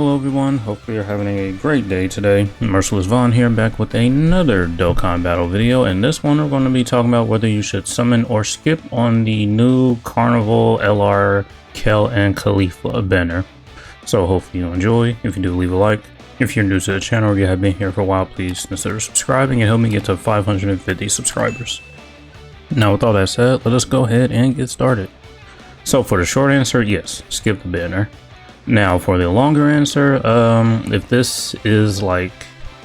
Hello everyone, hopefully you're having a great day today. Merciless Vaughn here, back with another Dokkan battle video, and this one we're going to be talking about whether you should summon or skip on the new Carnival LR Kel and Khalifa banner. So hopefully you enjoy. If you do, leave a like. If you're new to the channel or you have been here for a while, please consider subscribing and help me get to 550 subscribers. Now with all that said, let us go ahead and get started. So for the short answer, yes, skip the banner. Now for the longer answer, if this is like,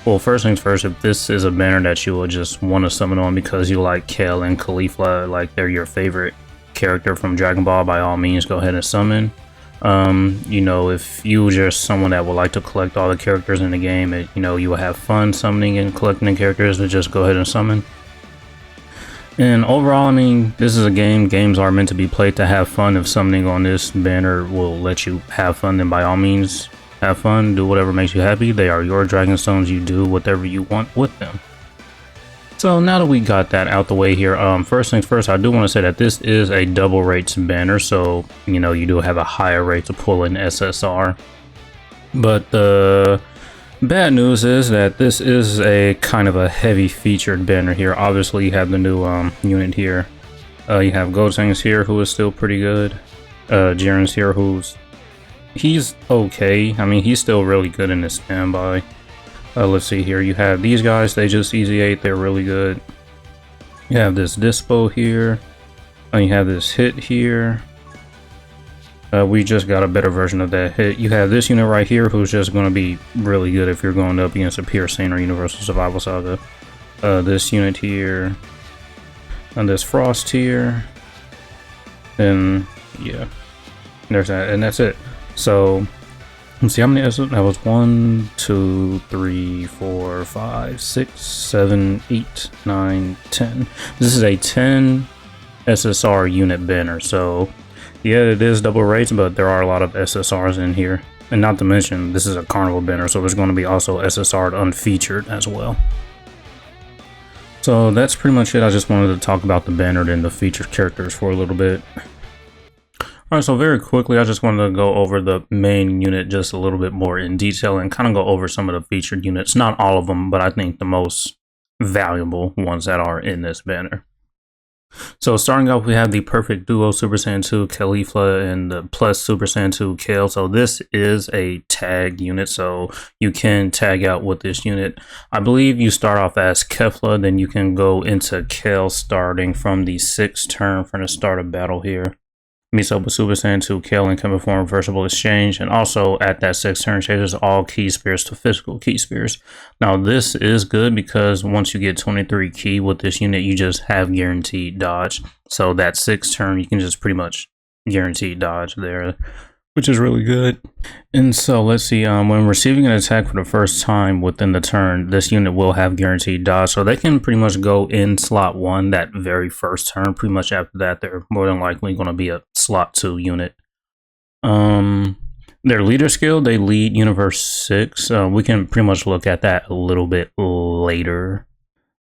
well, first things first, if this is a banner that you will just want to summon on because you like Kel and Khalifa, like they're your favorite character from Dragon Ball, by all means go ahead and summon. You know, if you just someone that would like to collect all the characters in the game, you know, you will have fun summoning and collecting the characters, then just go ahead and summon. And overall, I mean, this is a game. Games are meant to be played to have fun. If summoning on this banner will let you have fun, then by all means, have fun. Do whatever makes you happy. They are your Dragon Stones. You do whatever you want with them. So now that we got that out the way here, first things first, I do want to say that this is a double rates banner. So, you know, you do have a higher rate to pull in SSR. But the bad news is that this is a kind of a heavy featured banner here. Obviously you have the new unit here. You have Gotenks here, who is still pretty good. Jiren's here, he's okay. I mean, he's still really good in his standby. Let's see here, you have these guys, they just easy 8, they're really good. You have this Dispo here, and you have this Hit here. We just got a better version of that Hit. You have this unit right here, who's just going to be really good if you're going up against a Piercing or Universal Survival Saga. This unit here, and this Frost here, and yeah, there's that, and that's it. So let's see how many that was. 1, 2, 3, 4, 5, 6, 7, 8, 9, 10. This is a 10 SSR unit banner, so yeah, it is double rates, but there are a lot of SSRs in here. And not to mention, this is a Carnival banner, so there's going to be also SSR'd unfeatured as well. So that's pretty much it. I just wanted to talk about the banner and the featured characters for a little bit. Alright, so very quickly, I just wanted to go over the main unit just a little bit more in detail and kind of go over some of the featured units. Not all of them, but I think the most valuable ones that are in this banner. So starting off, we have the Perfect Duo Super Saiyan 2 Khalifa and the Plus Super Saiyan 2 Kel. So this is a tag unit, so you can tag out with this unit. I believe you start off as Kefla, then you can go into Kel starting from the 6th turn from the start of battle here. Meets up with Super Saiyan 2 Kel and can perform reversible exchange, and also at that 6th turn changes all key spears to physical key spears. Now this is good because once you get 23 key with this unit, you just have guaranteed dodge. So that 6th turn you can just pretty much guaranteed dodge there, which is really good. And so let's see, when receiving an attack for the first time within the turn, this unit will have guaranteed dodge, so they can pretty much go in slot 1 that very first turn. Pretty much after that, they're more than likely going to be a slot 2 unit. Their leader skill, they lead Universe 6. We can pretty much look at that a little bit later.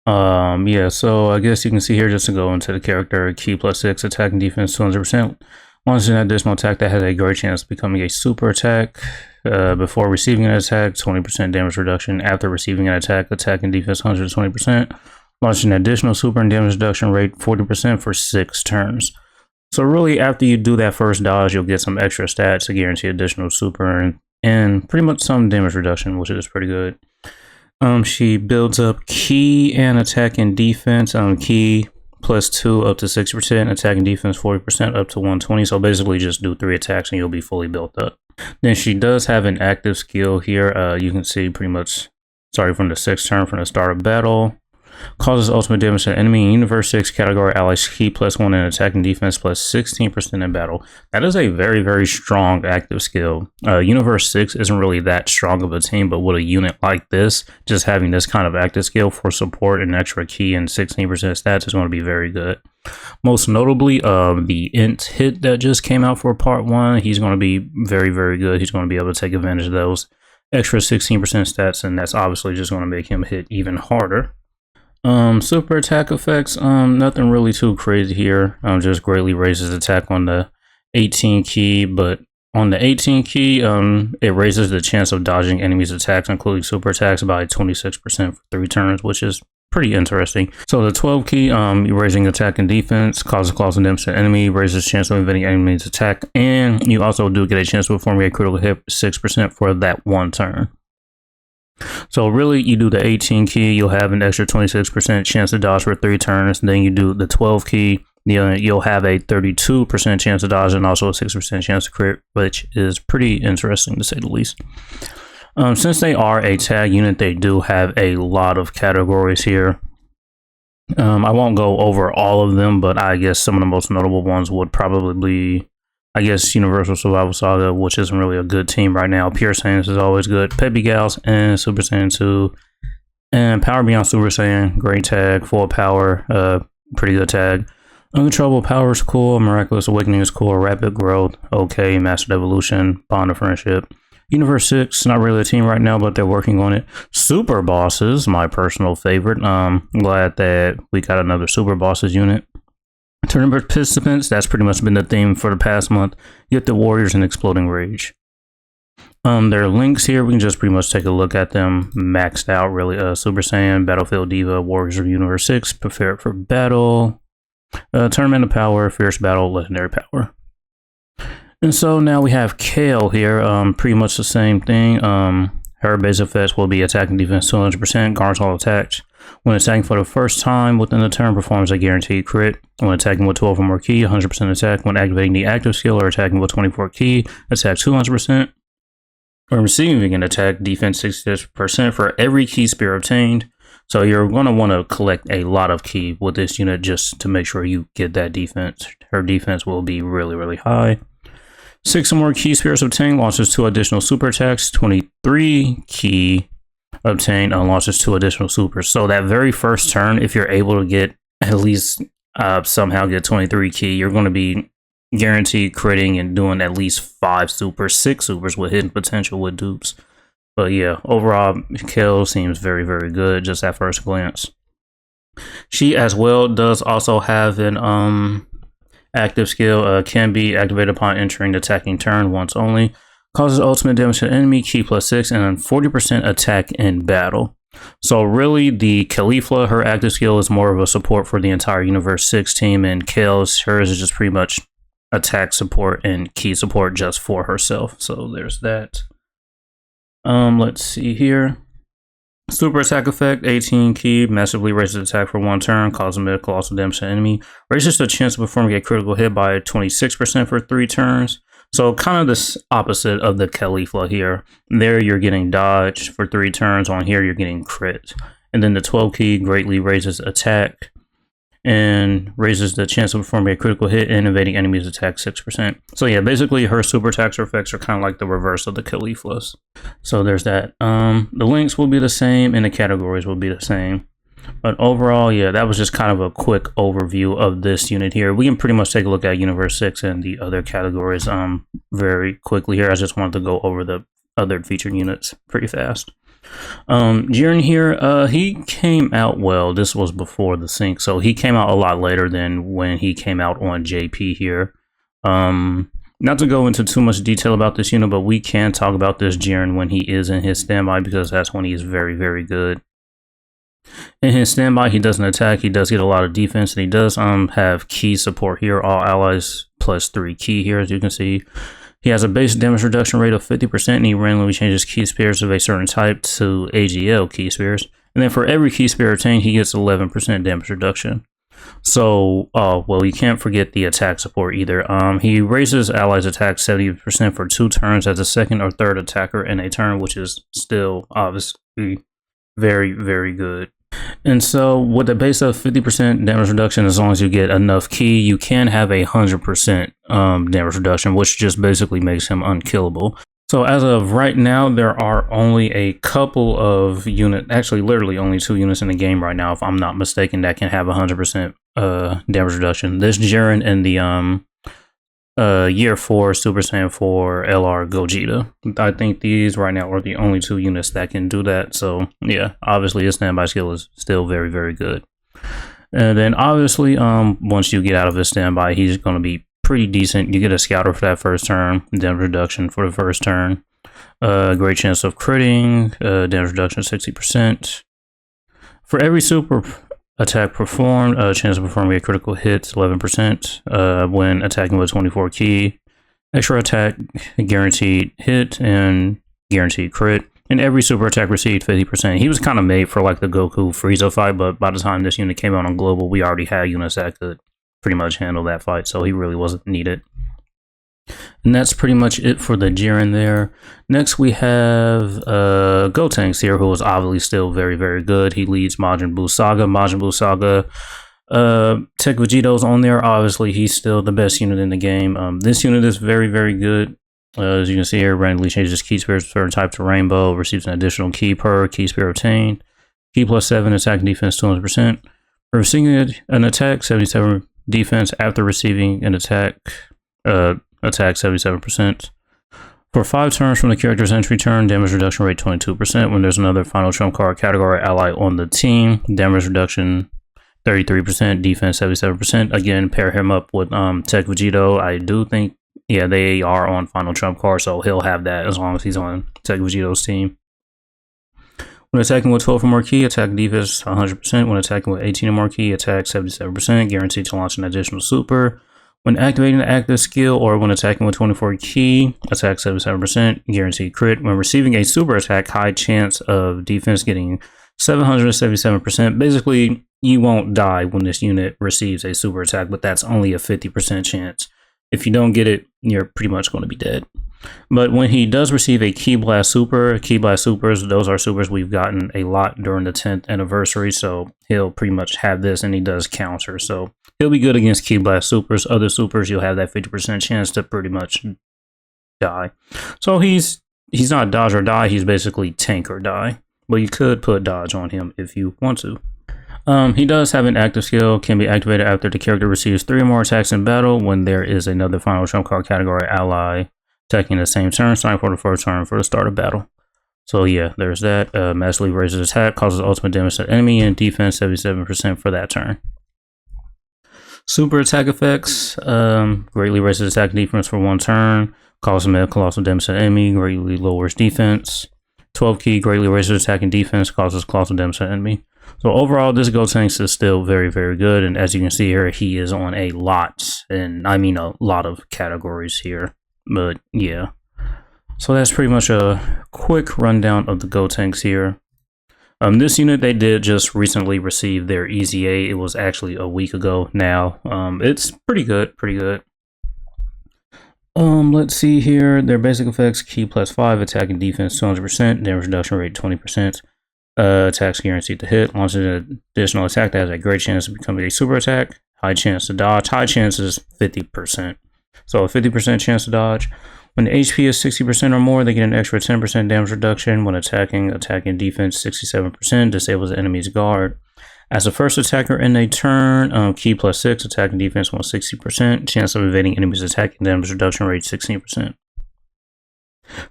Yeah, so I guess you can see here, just to go into the character, key +6, attack and defense 200%. Once an additional attack that has a great chance of becoming a super attack. Before receiving an attack, 20% damage reduction. After receiving an attack, attack and defense 120%. Launch an additional super and damage reduction rate 40% for 6 turns. So really, after you do that first dodge, you'll get some extra stats to guarantee additional super and pretty much some damage reduction, which is pretty good. She builds up key and attack and defense. Key +2 up to 60%, attack and defense 40% up to 120. So basically just do 3 attacks and you'll be fully built up. Then she does have an active skill here. You can see pretty much starting from the 6th turn from the start of battle. Causes ultimate damage to enemy in Universe 6 category allies key +1 and attack and defense +16% in battle. That is a very, very strong active skill. Universe 6 isn't really that strong of a team, but with a unit like this, just having this kind of active skill for support and extra key and 16% stats is going to be very good. Most notably, the Int Hit that just came out for part 1, he's going to be very, very good. He's going to be able to take advantage of those extra 16% stats, and that's obviously just going to make him hit even harder. Super attack effects, nothing really too crazy here. Just greatly raises attack on the 18 key, but On the 18 key, it raises the chance of dodging enemies' attacks, including super attacks, by 26% for 3 turns, which is pretty interesting. So the 12 key, raising attack and defense, causes claws and damage to enemy, raises chance of evading enemy's attack, and you also do get a chance to perform a critical hit 6% for that 1 turn. So really, you do the 18 key, you'll have an extra 26% chance to dodge for 3 turns. Then you do the 12 key, you'll have a 32% chance to dodge and also a 6% chance to crit, which is pretty interesting to say the least. Since they are a tag unit, they do have a lot of categories here. I won't go over all of them, but I guess some of the most notable ones would probably be, I guess, Universal Survival Saga, which isn't really a good team right now. Pure Saiyans is always good. Peppy Gals and Super Saiyan 2. And Power Beyond Super Saiyan, great tag. Full Power, pretty good tag. Uncontrollable Power is cool. Miraculous Awakening is cool. Rapid Growth, okay. Mastered Evolution, Bond of Friendship. Universe 6, not really a team right now, but they're working on it. Super Bosses, my personal favorite. I'm glad that we got another Super Bosses unit. Tournament participants, that's pretty much been the theme for the past month. Get the Warriors and Exploding Rage. There are links here. We can just pretty much take a look at them. Maxed out, really. Super Saiyan, Battlefield Diva, Warriors of Universe 6, Prepared for Battle. Tournament of Power, Fierce Battle, Legendary Power. And so now we have Kale here, pretty much the same thing. Her base effects will be attack and defense 200%, guards all attacks. When attacking for the first time within the turn, performs a guaranteed crit. When attacking with 12 or more key, 100% attack. When activating the active skill or attacking with 24 key, attack 200%. When receiving an attack, defense 60% for every key spear obtained. So you're going to want to collect a lot of key with this unit just to make sure you get that defense. Her defense will be really, really high. 6 or more key spears obtained, launches 2 additional super attacks. 23 key obtained, launches 2 additional supers. So that very first turn, if you're able to get at least somehow get 23 key, you're going to be guaranteed critting and doing at least 5 supers, 6 supers with hidden potential with dupes. But yeah, overall, Kale seems very, very good just at first glance. She as well does also have an active skill, can be activated upon entering the attacking turn once only. Causes ultimate damage to the enemy, key +6, and 40% attack in battle. So really, the Caulifla, her active skill is more of a support for the entire Universe 6 team, and Kale's, hers is just pretty much attack support and key support just for herself. So there's that. Let's see here. Super attack effect, 18 key, massively raises attack for 1 turn, causing colossal damage to the enemy. Raises the chance of performing a critical hit by 26% for 3 turns. So kind of this opposite of the Caulifla here. There you're getting dodge for 3 turns, on here you're getting crit. And then the 12 key greatly raises attack and raises the chance of performing a critical hit and evading enemies' attack 6%. So yeah, basically her super attacks or effects are kind of like the reverse of the Caulifla's. So there's that. The links will be the same and the categories will be the same. But overall, yeah, that was just kind of a quick overview of this unit here. We can pretty much take a look at Universe 6 and the other categories very quickly here. I just wanted to go over the other featured units pretty fast. Jiren here, he came out, well, this was before the sync, so he came out a lot later than when he came out on JP here. Not to go into too much detail about this unit, but we can talk about this Jiren when he is in his standby, because that's when he is very, very good. In his standby, he doesn't attack, he does get a lot of defense, and he does have key support here, all allies +3 key here, as you can see. He has a base damage reduction rate of 50%, and he randomly changes key spears of a certain type to AGL key spears. And then for every key spear obtained, he gets 11% damage reduction. So, well, you can't forget the attack support either. He raises allies' attack 70% for 2 turns as a second or third attacker in a turn, which is still obviously very, very good. And so with a base of 50% damage reduction, as long as you get enough key, you can have 100% damage reduction, which just basically makes him unkillable. So as of right now, there are only a couple of units, actually literally only 2 units in the game right now, if I'm not mistaken, that can have 100% damage reduction. This Jiren and the Year 4 Super Saiyan 4 LR Gogeta. I think these right now are the only 2 units that can do that. So yeah, obviously his standby skill is still very, very good. And then obviously once you get out of his standby, he's going to be pretty decent. You get a scouter for that first turn, damage reduction for the first turn. Great chance of critting, damage reduction 60%. For every super attack performed, chance of performing a critical hit 11% when attacking with 24 key. Extra attack, guaranteed hit, and guaranteed crit. And every super attack received 50%. He was kind of made for like the Goku Frieza fight, but by the time this unit came out on Global, we already had units that could pretty much handle that fight, so he really wasn't needed. And that's pretty much it for the Jiren there. Next we have Gotenks here, who is obviously still very, very good. He leads Majin Buu Saga. Majin Buu Saga, Tech Vegito's on there. Obviously, he's still the best unit in the game. This unit is very, very good. As you can see here, randomly changes key spirits for certain type to rainbow, receives an additional key per key spirit obtained. Key plus 7, attack and defense 200%. For receiving an attack, 77 defense after receiving an attack, attack 77%. For 5 turns from the character's entry turn, damage reduction rate 22%. When there's another final trump card category ally on the team, damage reduction 33%, defense 77%. Again, pair him up with Tech Vegito. I do think, yeah, they are on final trump card, so he'll have that as long as he's on Tech Vegito's team. When attacking with 12 or more key, attack defense 100%. When attacking with 18 or more key, attack 77%. Guaranteed to launch an additional super. When activating an active skill or when attacking with 24 key, attack 77%. Guaranteed crit. When receiving a super attack, high chance of defense getting 777%. Basically, you won't die when this unit receives a super attack, but that's only a 50% chance. If you don't get it, you're pretty much going to be dead. But when he does receive a Ki Blast Super, Ki Blast Supers, those are supers we've gotten a lot during the 10th anniversary, so he'll pretty much have this, and he does counter, so he'll be good against Ki Blast Supers. Other supers, you'll have that 50% chance to pretty much die. So he's not dodge or die, he's basically tank or die. But you could put dodge on him if you want to. He does have an active skill, can be activated after the character receives 3 or more attacks in battle when there is another final trump card category ally attacking the same turn, starting for the first turn for the start of battle. So yeah, there's that. Massively raises attack, causes ultimate damage to the enemy, and defense 77% for that turn. Super attack effects, greatly raises attack and defense for 1 turn, causes mega colossal damage to the enemy, greatly lowers defense. 12 key, greatly raises attack and defense, causes colossal damage to the enemy. So overall, this Gotenks is still very, very good, and as you can see here, he is on a lot, and I mean a lot of categories here. But yeah, so that's pretty much a quick rundown of the Gotenks here. This unit, they did just recently receive their EZA. It was actually a week ago now. It's pretty good, pretty good. Let's see here. Their basic effects: Ki plus 5, attack and defense 200%, damage reduction rate 20%. Attacks guaranteed to hit. Launches an additional attack that has a great chance of becoming a super attack. High chance to dodge. High chance is 50%. So a 50% chance to dodge. When the HP is 60% or more, they get an extra 10% damage reduction. When attacking defense 67%, disables the enemy's guard. As the first attacker in a turn, Ki plus 6, attack and defense 160%. Chance of evading enemies' attack and damage reduction rate 16%.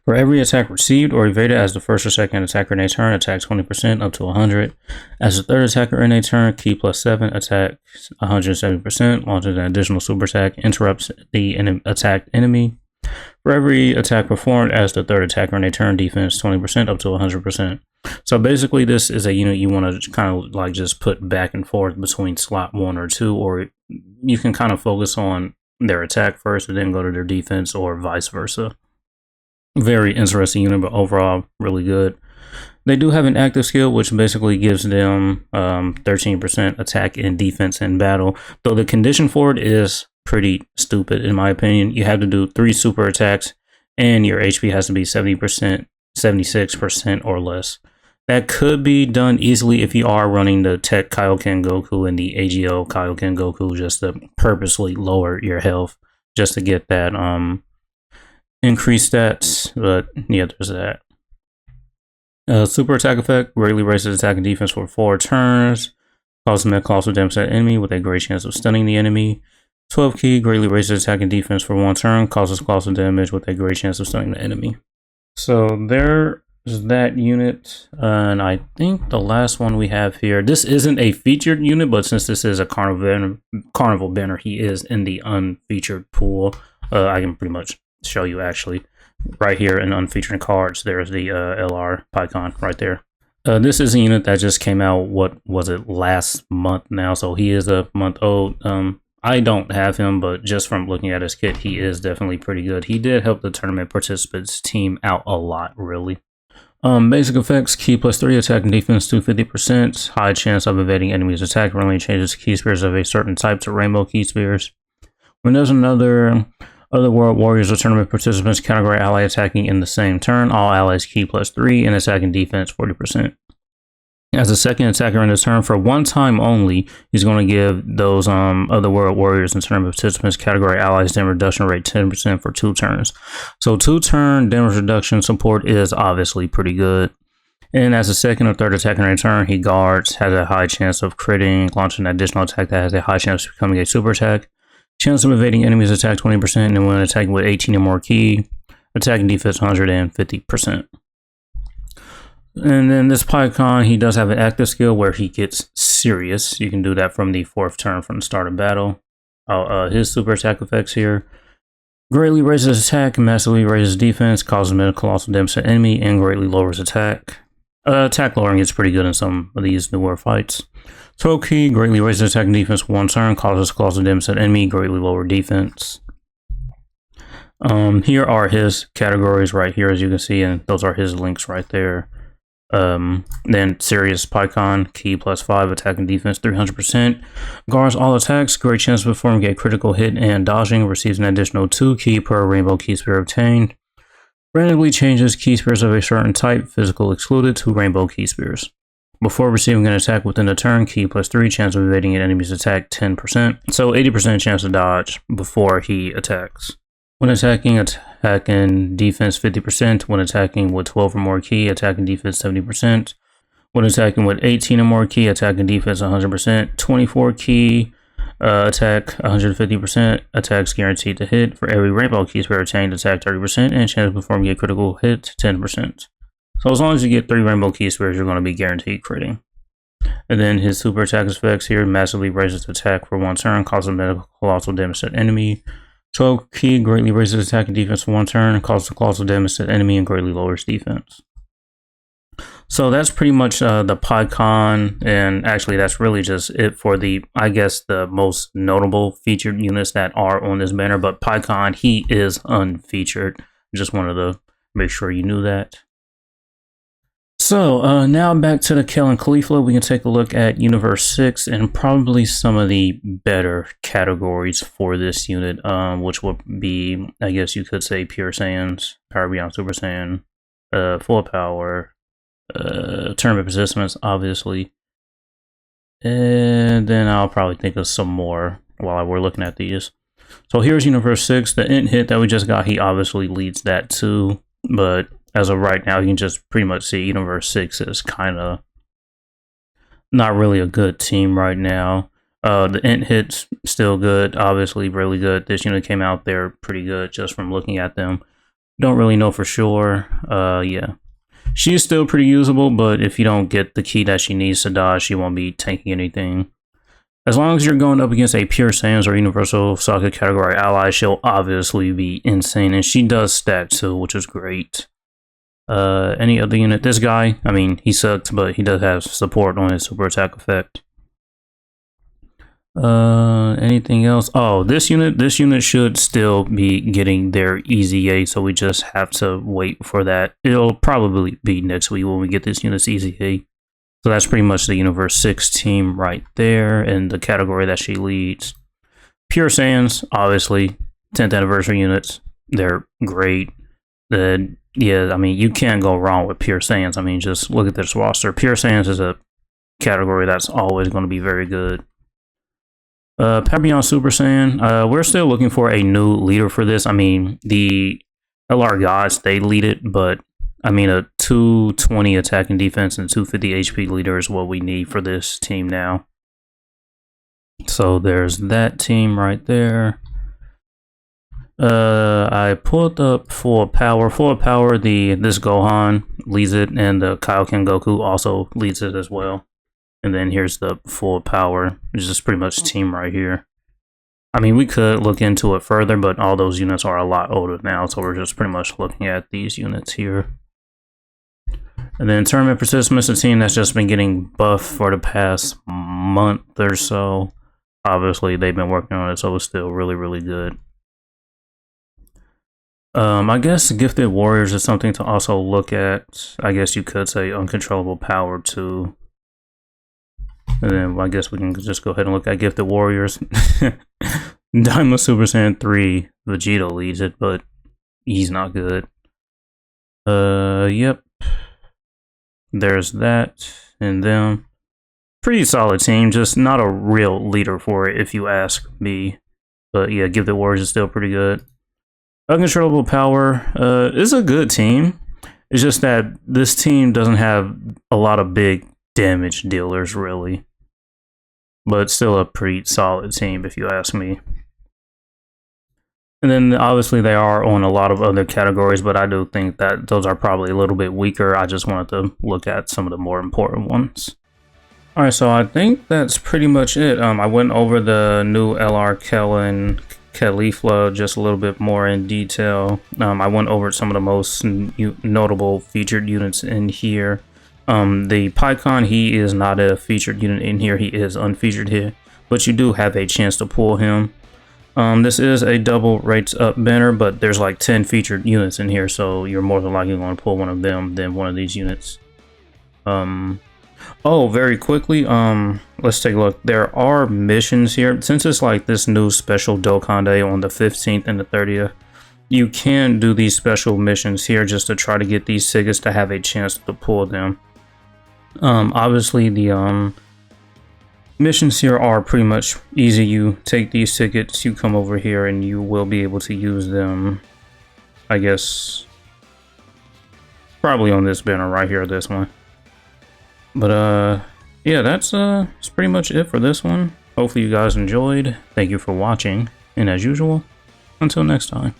For every attack received or evaded as the first or second attacker in a turn, attack 20% up to 100. As the third attacker in a turn, Ki plus 7, attack 170%, launches an additional super attack, interrupts the attacked enemy. For every attack performed as the third attacker in a turn, defense 20% up to 100%. So basically, this is a unit you want to kind of like just put back and forth between slot 1 or 2, or you can kind of focus on their attack first and then go to their defense, or vice versa. Very interesting unit, but overall really good. They do have an active skill, which basically gives them 13% attack and defense in battle, though the condition for it is pretty stupid in my opinion. You have to do 3 super attacks and your HP has to be 70%, 76% or less. That could be done easily if you are running the Tech Kaioken Goku and the AGO Kaioken Goku, just to purposely lower your health just to get that increased stats. But yeah, there's that. Super attack effect greatly raises attack and defense for 4 turns, causes mega colossal damage to the enemy with a great chance of stunning the enemy. 12 key greatly raises attack and defense for 1 turn, causes colossal damage with a great chance of stunning the enemy. So their is that unit. And I think the last one we have here, this isn't a featured unit, but since this is a carnival banner, he is in the unfeatured pool. I can pretty much show you actually right here in unfeatured cards. There's the LR PyCon right there. This is a unit that just came out, what was it, last month now, so he is a month old. I don't have him, but just from looking at his kit, he is definitely pretty good. He did help the tournament participants team out a lot, really. Basic effects: key +3, attack and defense to 50%, high chance of evading enemies' attack, randomly changes key spears of a certain type to rainbow key spears. When there's another Otherworld warriors or tournament participants category ally attacking in the same turn, all allies key +3 and attack and defense 40%. As a second attacker in this turn, for one time only, he's going to give those Otherworld warriors and tournament participants category allies damage reduction rate 10% for 2 turns. So 2-turn damage reduction support is obviously pretty good. And as a second or third attacker in a turn, he guards, has a high chance of critting, launching an additional attack that has a high chance of becoming a super attack. Chance of evading enemies attack 20%, and when attacking with 18 or more key, attack and defense 150%. And then this PyCon, he does have an active skill where he gets serious. You can do that from the 4th turn from the start of battle. His super attack effects here: greatly raises attack, massively raises defense, causes colossal damage to enemy, and greatly lowers attack. Attack lowering is pretty good in some of these newer fights. Throw key, greatly raises attack and defense 1 turn, causes colossal damage to enemy, greatly lower defense. Here are his categories right here, as you can see, and those are his links right there. Then Serious PyCon, key +5, attack and defense 300%, guards all attacks, great chance of performing a critical hit and dodging, receives an additional 2 key per rainbow key spear obtained, randomly changes key spears of a certain type, physical excluded, to rainbow key spears. Before receiving an attack within a turn, key +3, chance of evading an enemy's attack 10%, so 80% chance to dodge before he attacks. When attacking, attack and defense 50%. When attacking with 12 or more key, attack and defense 70%. When attacking with 18 or more key, attack and defense 100%. 24 key, attack 150%. Attacks guaranteed to hit. For every rainbow key spear attained, attack 30%, and chance of performing a critical hit 10%. So as long as you get 3 rainbow key spears, you're going to be guaranteed critting. And then his super attack effects here: massively raises attack for 1 turn, causes colossal damage to enemy. 12 key, greatly raises attack and defense for 1 turn, causes colossal damage to enemy, and greatly lowers defense. So that's pretty much the PyCon, and actually that's really just it for the, I guess, the most notable featured units that are on this banner. But PyCon, he is unfeatured. Just wanted to make sure you knew that. So now back to the Kel and Caulifla, we can take a look at Universe 6 and probably some of the better categories for this unit, which would be, I guess you could say, Pure Saiyans, Power Beyond Super Saiyan, Full Power, Tournament Participants, obviously. And then I'll probably think of some more while we're looking at these. So here's Universe 6, the int hit that we just got, he obviously leads that too, but as of right now, you can just pretty much see Universe 6 is kind of not really a good team right now. The int hit's still good, obviously really good. This unit came out there pretty good just from looking at them. Don't really know for sure. Yeah. She's still pretty usable, but if you don't get the key that she needs to dodge, she won't be tanking anything. As long as you're going up against a Pure Saiyans or Universal Soccer category ally, she'll obviously be insane, and she does stack too, which is great. Any other unit? This guy, I mean, he sucked, but he does have support on his super attack effect. Anything else? Oh, this unit should still be getting their Easy A, so we just have to wait for that. It'll probably be next week when we get this unit's Easy A. So that's pretty much the Universe 6 team right there, and the category that she leads. Pure Saiyans, obviously, 10th anniversary units, they're great. Yeah, I mean, you can't go wrong with Pure Saiyans. I mean, just look at this roster. Pure Saiyans is a category that's always going to be very good. Power Beyond Super Saiyan, we're still looking for a new leader for this. I mean, the LR Gods, they lead it, but I mean, a 220 attack and defense and 250 HP leader is what we need for this team now. So there's that team right there. I pulled up full power. Full power, this Gohan leads it, and the Kaioken Goku also leads it as well. And then here's the full power, which is pretty much team right here. I mean, we could look into it further, but all those units are a lot older now, so we're just pretty much looking at these units here. And then Tournament Persistence, a team that's just been getting buffed for the past month or so. Obviously, they've been working on it, so it's still really, really good. I guess Gifted Warriors is something to also look at. I guess you could say Uncontrollable Power too. And then I guess we can just go ahead and look at Gifted Warriors. Daima Super Saiyan 3, Vegeta leads it, but he's not good. Yep. There's that and them. Pretty solid team, just not a real leader for it if you ask me. But yeah, Gifted Warriors is still pretty good. Uncontrollable Power is a good team. It's just that this team doesn't have a lot of big damage dealers, really. But it's still a pretty solid team, if you ask me. And then, obviously, they are on a lot of other categories, but I do think that those are probably a little bit weaker. I just wanted to look at some of the more important ones. Alright, so I think that's pretty much it. I went over the new LR Kellen Caulifla just a little bit more in detail. I went over some of the most notable featured units in here. The Pycon, he is not a featured unit in here. He is unfeatured here, but you do have a chance to pull him. This is a double rates up banner, but there's like 10 featured units in here, so you're more than likely going to pull one of them than one of these units. Oh, very quickly, let's take a look. There are missions here. Since it's like this new special Dokkan Day on the 15th and the 30th, you can do these special missions here just to try to get these Sigas to have a chance to pull them. Obviously, the missions here are pretty much easy. You take these tickets, you come over here, and you will be able to use them, I guess, probably on this banner right here, this one. But, yeah, that's pretty much it for this one. Hopefully you guys enjoyed. Thank you for watching, and as usual, until next time.